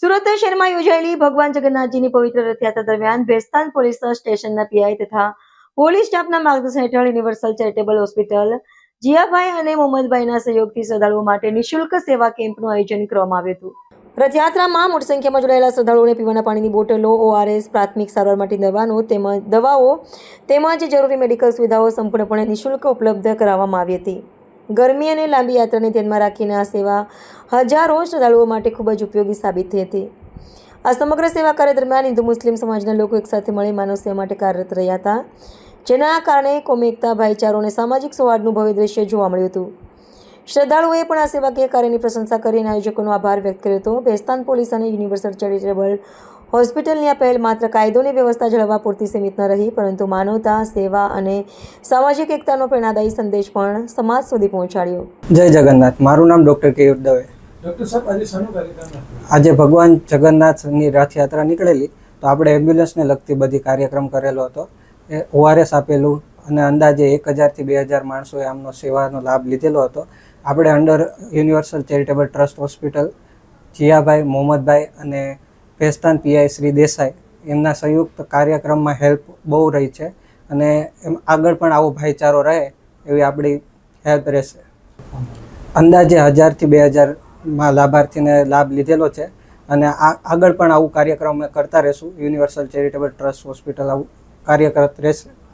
સુરત શહેરમાં યોજાયેલી ભગવાન જગન્નાથજીની પવિત્ર રથયાત્રા દરમિયાન ભેસ્તાન પોલીસ સ્ટેશનના પીઆઈ તથા પોલીસ સ્ટાફના માર્ગદર્શન હેઠળ યુનિવર્સલ ચેરિટેબલ હોસ્પિટલ જીયાભાઈ અને મોહમ્મદભાઈના સહયોગથી શ્રદ્ધાળુઓ માટે નિઃશુલ્ક સેવા કેમ્પનું આયોજન કરવામાં આવ્યું હતું. રથયાત્રામાં મોટી સંખ્યામાં જોડાયેલા શ્રદ્ધાળુઓને પીવાના પાણીની બોટલો, ORS, પ્રાથમિક સારવાર માટે દવાઓ તેમજ જરૂરી મેડિકલ સુવિધાઓ સંપૂર્ણપણે નિઃશુલ્ક ઉપલબ્ધ કરાવવામાં આવી હતી. ગરમી અને લાંબી યાત્રાને ધ્યાનમાં રાખીને આ સેવા હજારો શ્રદ્ધાળુઓ માટે ખૂબ જ ઉપયોગી સાબિત થઈ હતી. આ સમગ્ર સેવા કાર્ય દરમિયાન હિન્દુ મુસ્લિમ સમાજના લોકો એકસાથે મળી માનવ સેવા માટે કાર્યરત રહ્યા હતા, જેના કારણે કોમી એકતા, ભાઈચારો અને સામાજિક સૌહાર્દનું ભવ્ય દ્રશ્ય જોવા મળ્યું હતું. શ્રદ્ધાળુઓએ પણ આ સેવાકીય કાર્યની પ્રશંસા કરી અને આયોજકોનો આભાર વ્યક્ત કર્યો હતો. ભેસ્તાન પોલીસ અને યુનિવર્સલ ચેરિટેબલ હોસ્પિટલની આ પહેલ માત્ર કાયદોની વ્યવસ્થા જાળવવા પૂરતી સીમિત ન રહી, પરંતુ માનવતા, સેવા અને સામાજિક એકતાનો પ્રેરણાદાયી સંદેશ પણ સમાજ સુધી પહોંચાડ્યો. જય જગન્નાથ. મારું નામ ડૉક્ટર કેયુર દવે. ડૉક્ટર સાહેબ, આજે શાનો કાર્યક્રમ? આજે ભગવાન જગન્નાથની રથયાત્રા નીકળેલી, તો આપણે એમ્બ્યુલન્સને લગતી બધી કાર્યક્રમ કરેલો હતો. એ ORS આપેલું અને અંદાજે 1000 થી 2000 માણસોએ આમનો સેવાનો લાભ લીધેલો હતો. આપણે under universal charitable trust hospital, Jiyabhai, Mohammedbhai અને ભેસ્તાન પીઆઈ શ્રી દેસાઈ એમના સંયુક્ત કાર્યક્રમમાં હેલ્પ બહુ રહી છે અને એમ આગળ પણ આવો ભાઈચારો રહે એવી આપણી હેલ્પ રહેશે. અંદાજે 1000 થી 2000 લાભાર્થીને લાભ લીધેલો છે અને આગળ પણ આવું કાર્યક્રમ કરતા રહેશું. યુનિવર્સલ ચેરિટેબલ ટ્રસ્ટ હોસ્પિટલ આવું કાર્ય કરત રહેશે.